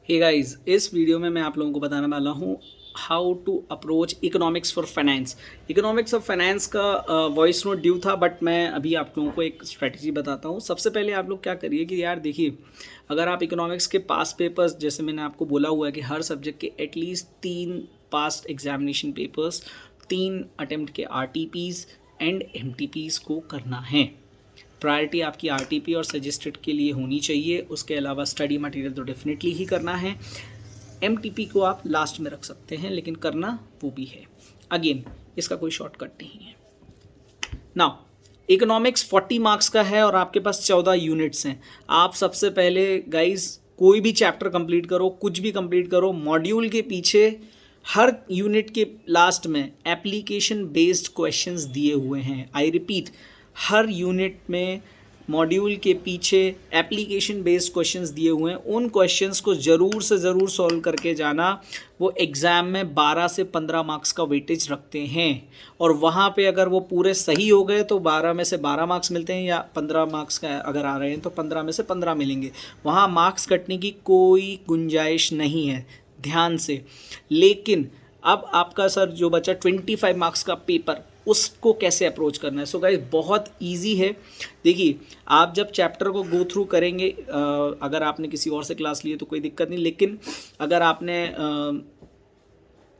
Hey guys, इस video में मैं आप लोगों को बताने वाला हूँ how to approach economics for finance. Economics of finance का वॉइस नोट ड्यू था, बट मैं अभी आप लोगों को एक स्ट्रेटजी बताता हूँ। सबसे पहले आप लोग क्या करिए कि यार देखिए, अगर आप इकोनॉमिक्स के पास पेपर्स, जैसे मैंने आपको बोला हुआ है कि हर सब्जेक्ट के at least 3 past examination papers, 3 attempt के RTPs एंड MTPs को करना है। प्रायोरिटी आपकी RTP और सजेस्टेड के लिए होनी चाहिए। उसके अलावा स्टडी मटेरियल तो डेफिनेटली ही करना है। MTP को आप लास्ट में रख सकते हैं, लेकिन करना वो भी है। अगेन, इसका कोई शॉर्टकट नहीं है। नाउ, इकोनॉमिक्स 40 मार्क्स का है और आपके पास 14 यूनिट्स हैं। आप सबसे पहले गाइज कोई भी चैप्टर कंप्लीट करो, कुछ भी कंप्लीट करो, मॉड्यूल के पीछे हर यूनिट के लास्ट में एप्लीकेशन बेस्ड क्वेश्चंस दिए हुए हैं। आई रिपीट, हर यूनिट में मॉड्यूल के पीछे एप्लीकेशन बेस्ड क्वेश्चंस दिए हुए हैं। उन क्वेश्चंस को ज़रूर से ज़रूर सॉल्व करके जाना। वो एग्ज़ाम में 12 से 15 मार्क्स का वेटेज रखते हैं, और वहाँ पे अगर वो पूरे सही हो गए तो 12 में से 12 मार्क्स मिलते हैं, या 15 मार्क्स का अगर आ रहे हैं तो 15 में से 15 मिलेंगे। वहाँ मार्क्स कटने की कोई गुंजाइश नहीं है, ध्यान से। लेकिन अब आपका सर जो बचा 25 मार्क्स का पेपर, उसको कैसे अप्रोच करना है? सो गाइस, बहुत इजी है। देखिए, आप जब चैप्टर को गो थ्रू करेंगे, अगर आपने किसी और से क्लास ली है तो कोई दिक्कत नहीं, लेकिन अगर आपने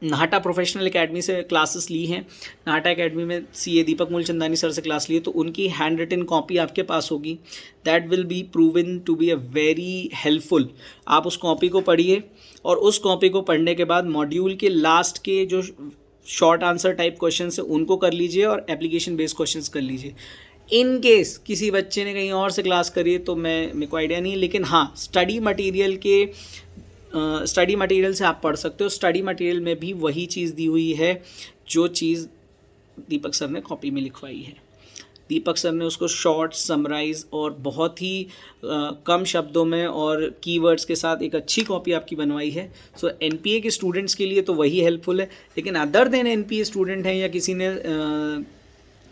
नाहटा प्रोफेशनल एकेडमी से क्लासेस ली हैं, नाहटा एकेडमी में CA दीपक मूलचंदानी सर से क्लास ली है, तो उनकी हैंड रिटन कॉपी आपके पास होगी। That will be proven to be a very helpful. आप उस कॉपी को पढ़िए, और उस कॉपी को पढ़ने के बाद मॉड्यूल के लास्ट के जो शॉर्ट आंसर टाइप क्वेश्चन है उनको कर लीजिए, और एप्लीकेशन बेस्ड क्वेश्चंस कर लीजिए। इन केस किसी बच्चे ने कहीं और से क्लास करी है तो मेरे को आइडिया नहीं है, लेकिन हाँ, स्टडी मटेरियल से आप पढ़ सकते हो। स्टडी मटेरियल में भी वही चीज़ दी हुई है जो चीज़ दीपक सर ने कॉपी में लिखवाई है। दीपक सर ने उसको शॉर्ट, समराइज और बहुत ही कम शब्दों में और कीवर्ड्स के साथ एक अच्छी कॉपी आपकी बनवाई है। सो NPA के स्टूडेंट्स के लिए तो वही हेल्पफुल है, लेकिन अदर देन NPA स्टूडेंट हैं, या किसी ने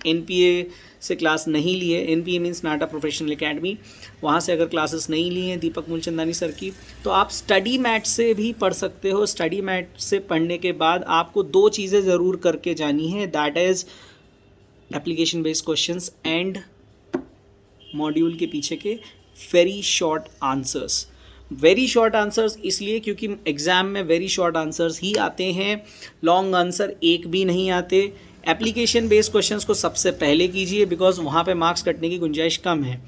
NPA से क्लास नहीं ली है, NPA मीन्स नाटा प्रोफेशनल एकेडमी, वहाँ से अगर क्लासेस नहीं ली हैं दीपक मूलचंदानी सर की, तो आप स्टडी मैट से भी पढ़ सकते हो। स्टडी मैट से पढ़ने के बाद आपको 2 चीज़ें ज़रूर करके जानी है, that is application based questions and module के पीछे के very short answers. Very short answers इसलिए क्योंकि एग्ज़ाम में वेरी शॉर्ट आंसर्स ही आते हैं, लॉन्ग आंसर एक भी नहीं आते। एप्लीकेशन बेस्ड क्वेश्चंस को सबसे पहले कीजिए, बिकॉज वहाँ पे मार्क्स कटने की गुंजाइश कम है।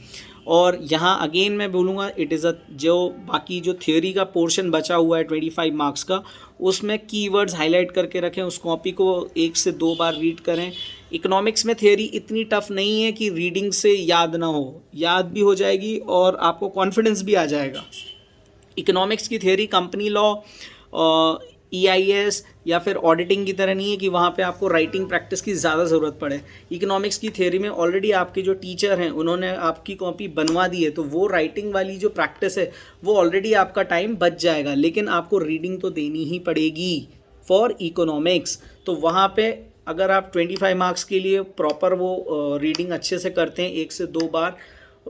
और यहाँ अगेन मैं बोलूँगा, इट इज़ जो बाकी जो थ्योरी का पोर्शन बचा हुआ है 25 मार्क्स का, उसमें कीवर्ड्स हाईलाइट करके रखें। उस कॉपी को 1 से 2 बार रीड करें। इकोनॉमिक्स में थ्योरी इतनी टफ नहीं है कि रीडिंग से याद ना हो, याद भी हो जाएगी और आपको कॉन्फिडेंस भी आ जाएगा। इकोनॉमिक्स की थ्योरी कंपनी लॉ, EIS या फिर ऑडिटिंग की तरह नहीं है कि वहाँ पे आपको राइटिंग प्रैक्टिस की ज़्यादा ज़रूरत पड़े। इकोनॉमिक्स की थ्योरी में ऑलरेडी आपके जो टीचर हैं उन्होंने आपकी कॉपी बनवा दी है, तो वो राइटिंग वाली जो प्रैक्टिस है वो ऑलरेडी आपका टाइम बच जाएगा। लेकिन आपको रीडिंग तो देनी ही पड़ेगी फॉर इकोनॉमिक्स। तो वहाँ पे अगर आप 25 मार्क्स के लिए प्रॉपर वो रीडिंग अच्छे से करते हैं 1 से 2 बार,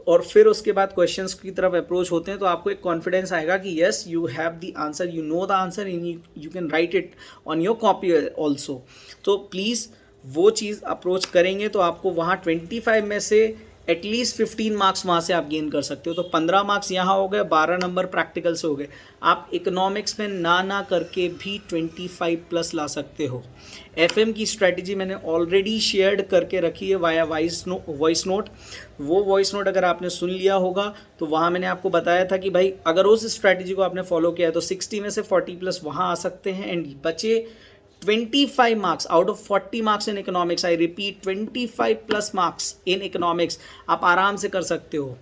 और फिर उसके बाद क्वेश्चंस की तरफ अप्रोच होते हैं, तो आपको एक कॉन्फिडेंस आएगा कि yes, you have the answer, you know the answer and you can write it on your copy also. तो प्लीज़ वो चीज़ अप्रोच करेंगे तो आपको वहाँ 25 में से एटलीस्ट 15 मार्क्स वहाँ से आप गेन कर सकते हो। तो 15 मार्क्स यहाँ हो गए, 12 नंबर प्रैक्टिकल से हो गए। आप इकोनॉमिक्स में ना करके भी 25 प्लस ला सकते हो। FM की स्ट्रेटजी मैंने ऑलरेडी शेयर्ड करके रखी है वाया वॉइस नोट। वो वॉइस नोट अगर आपने सुन लिया होगा तो वहाँ मैंने आपको बताया था कि भाई अगर उस स्ट्रेटजी को आपने फॉलो किया है तो 60 में से 40 प्लस वहाँ आ सकते हैं, एंड बचे 25 marks out of 40 marks in economics. I repeat, 25 plus marks in economics आप आराम से कर सकते हो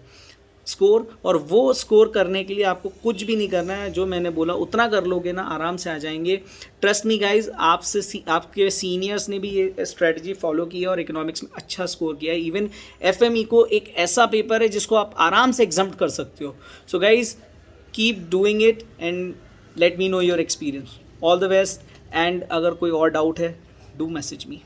स्कोर। और वो स्कोर करने के लिए आपको कुछ भी नहीं करना है, जो मैंने बोला उतना कर लोगे ना, आराम से आ जाएंगे। ट्रस्ट मी गाइज, आपके सीनियर्स ने भी ये स्ट्रेटजी फॉलो की है और इकोनॉमिक्स में अच्छा स्कोर किया है। इवन FME को एक ऐसा पेपर है जिसको आप आराम से एग्जाम्प्ट कर सकते हो। So guys, keep doing it and let me know your experience. All the best. And अगर कोई और डाउट है, डू मैसेज मी।